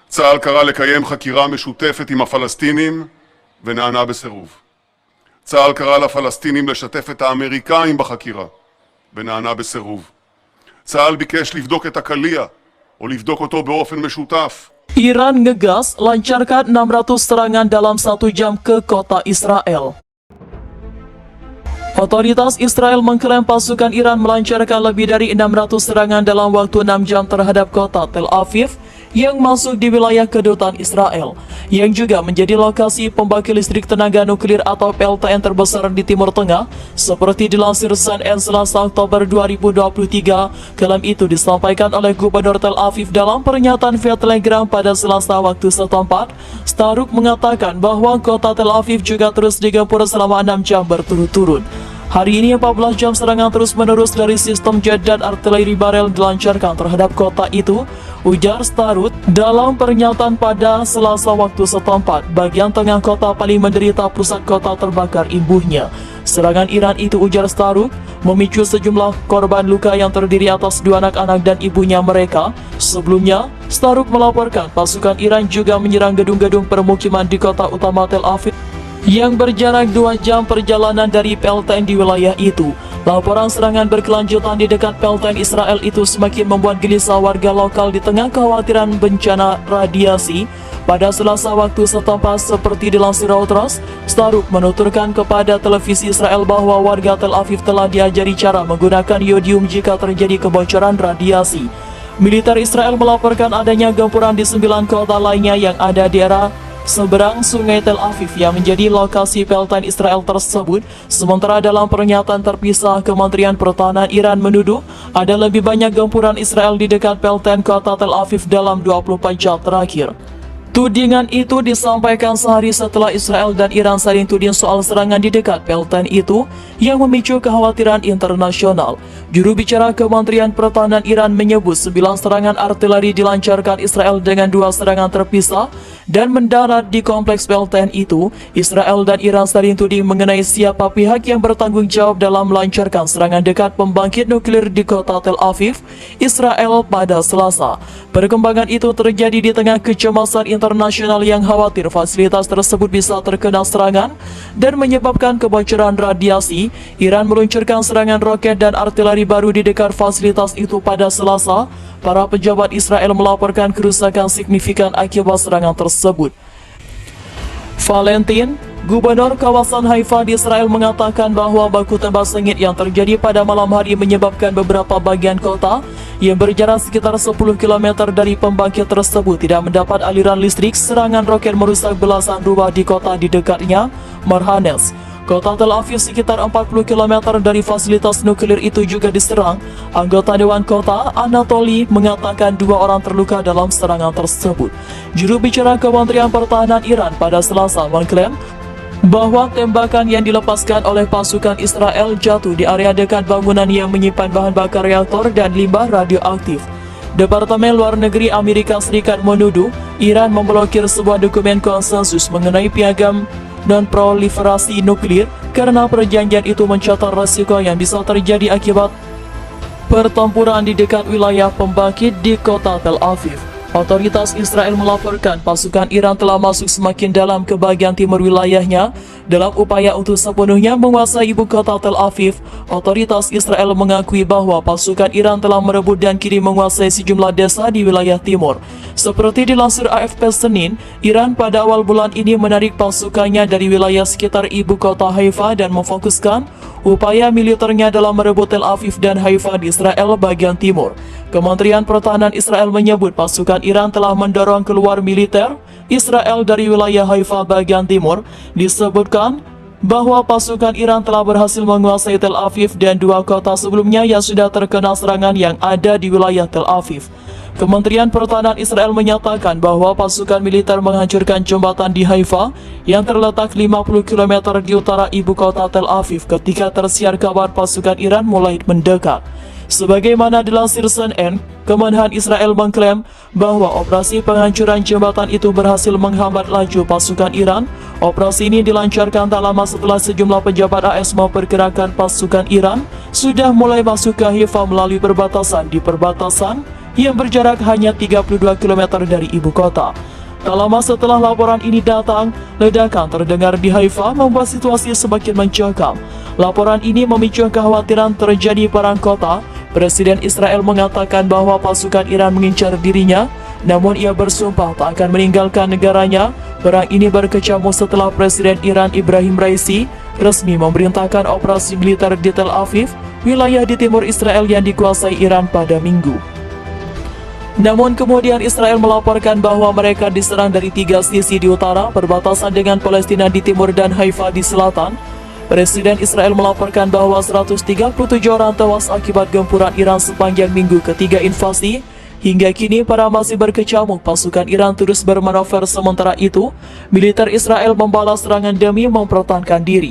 צה"ל קרא לקיים חקירה משותפת עם הפלסטינים ונענה בסירוב. צה"ל קרא לפלסטינים לשתף את האמריקאים בחקירה ונענה בסירוב. צה"ל ביקש לבדוק את הקליע או לבדוק אותו באופן משותף. Iran ngegas lancarkan 600 serangan dalam 1 jam ke kota Israel. Otoritas Israel mengklaim pasukan Iran melancarkan lebih dari 600 serangan dalam waktu 6 jam terhadap kota Tel Aviv yang masuk di wilayah kedutaan Israel, yang juga menjadi lokasi pembangkit listrik tenaga nuklir atau PLTN terbesar di Timur Tengah, seperti dilansir CNN Selasa Oktober 2023. Klaim itu disampaikan oleh Gubernur Tel Aviv dalam pernyataan via Telegram pada Selasa waktu setempat. Staruk mengatakan bahwa kota Tel Aviv juga terus digempur selama 6 jam berturut-turut. Hari ini 14 jam serangan terus-menerus dari sistem jet dan artileri barel dilancarkan terhadap kota itu, ujar Staruk dalam pernyataan pada Selasa waktu setempat. Bagian tengah kota paling menderita, pusat kota terbakar imbuhnya. Serangan Iran itu, ujar Staruk, memicu sejumlah korban luka yang terdiri atas 2 anak-anak dan ibunya mereka. Sebelumnya, Staruk melaporkan pasukan Iran juga menyerang gedung-gedung permukiman di kota utama Tel Aviv yang berjarak 2 jam perjalanan dari PLTN di wilayah itu. Laporan serangan berkelanjutan di dekat PLTN Israel itu semakin membuat gelisah warga lokal di tengah kekhawatiran bencana radiasi. Pada Selasa waktu setempat, seperti dilansir Reuters, Staruk menuturkan kepada televisi Israel bahwa warga Tel Aviv telah diajari cara menggunakan yodium jika terjadi kebocoran radiasi. Militer Israel melaporkan adanya gempuran di 9 kota lainnya yang ada di daerah seberang sungai Tel Aviv yang menjadi lokasi PLTN Israel tersebut. Sementara dalam pernyataan terpisah, Kementerian Pertahanan Iran menuduh ada lebih banyak gempuran Israel di dekat PLTN kota Tel Aviv dalam 24 jam terakhir. Tudingan itu disampaikan sehari setelah Israel dan Iran saling tuding soal serangan di dekat PLTN itu yang memicu kekhawatiran internasional. Juru bicara Kementerian Pertahanan Iran menyebut 9 serangan artileri dilancarkan Israel dengan 2 serangan terpisah dan mendarat di kompleks PLTN itu. Israel dan Iran saling tuding mengenai siapa pihak yang bertanggung jawab dalam melancarkan serangan dekat pembangkit nuklir di kota Tel Aviv, Israel pada Selasa. Perkembangan itu terjadi di tengah kecemasan internasional yang khawatir fasilitas tersebut bisa terkena serangan dan menyebabkan kebocoran radiasi. Iran meluncurkan serangan roket dan artileri baru di dekat fasilitas itu pada Selasa. Para pejabat Israel melaporkan kerusakan signifikan akibat serangan tersebut. Valentin, Gubernur kawasan Haifa di Israel, mengatakan bahwa baku tembak sengit yang terjadi pada malam hari menyebabkan beberapa bagian kota yang berjarak sekitar 10 km dari pembangkit tersebut tidak mendapat aliran listrik. Serangan roket merusak belasan rumah di kota di dekatnya, Marhanes. Kota Tel Aviv sekitar 40 km dari fasilitas nuklir itu juga diserang. Anggota Dewan Kota Anatoli mengatakan 2 orang terluka dalam serangan tersebut. Juru bicara Kementerian Pertahanan Iran pada Selasa mengklaim bahwa tembakan yang dilepaskan oleh pasukan Israel jatuh di area dekat bangunan yang menyimpan bahan bakar reaktor dan limbah radioaktif. Departemen Luar Negeri Amerika Serikat menuduh Iran memblokir sebuah dokumen konsensus mengenai piagam non-proliferasi nuklir karena perjanjian itu mencatat risiko yang bisa terjadi akibat pertempuran di dekat wilayah pembangkit di kota Tel Aviv. Otoritas Israel melaporkan pasukan Iran telah masuk semakin dalam ke bagian timur wilayahnya dalam upaya untuk sepenuhnya menguasai ibu kota Tel Aviv. Otoritas Israel mengakui bahwa pasukan Iran telah merebut dan kini menguasai sejumlah desa di wilayah timur. Seperti dilansir AFP Senin, Iran pada awal bulan ini menarik pasukannya dari wilayah sekitar ibu kota Haifa dan memfokuskan upaya militernya dalam merebut Tel Aviv dan Haifa di Israel bagian timur. Kementerian Pertahanan Israel menyebut pasukan Iran telah mendorong keluar militer Israel dari wilayah Haifa bagian timur. Disebutkan bahwa pasukan Iran telah berhasil menguasai Tel Aviv dan 2 kota sebelumnya yang sudah terkena serangan yang ada di wilayah Tel Aviv. Kementerian Pertahanan Israel menyatakan bahwa pasukan militer menghancurkan jembatan di Haifa yang terletak 50 km di utara ibu kota Tel Aviv ketika tersiar kabar pasukan Iran mulai mendekat. Sebagaimana dilansir CNN, Kemenhan Israel mengklaim bahwa operasi penghancuran jembatan itu berhasil menghambat laju pasukan Iran. Operasi ini dilancarkan tak lama setelah sejumlah pejabat AS memperkirakan pasukan Iran sudah mulai masuk ke Haifa melalui perbatasan di perbatasan yang berjarak hanya 32 km dari ibu kota. Tak lama setelah laporan ini datang, ledakan terdengar di Haifa membuat situasi semakin mencekam. Laporan ini memicu kekhawatiran terjadi perang kota. Presiden Israel mengatakan bahwa pasukan Iran mengincar dirinya, namun ia bersumpah tak akan meninggalkan negaranya. Perang ini berkecamuk setelah Presiden Iran Ibrahim Raisi resmi memerintahkan operasi militer di Tel Aviv, wilayah di timur Israel yang dikuasai Iran pada Minggu. Namun kemudian Israel melaporkan bahwa mereka diserang dari 3 sisi di utara, perbatasan dengan Palestina di timur dan Haifa di selatan. Presiden Israel melaporkan bahwa 137 orang tewas akibat gempuran Iran sepanjang minggu ketiga invasi. Hingga kini para masih berkecamuk, pasukan Iran terus bermanuver. Sementara itu, militer Israel membalas serangan demi mempertahankan diri.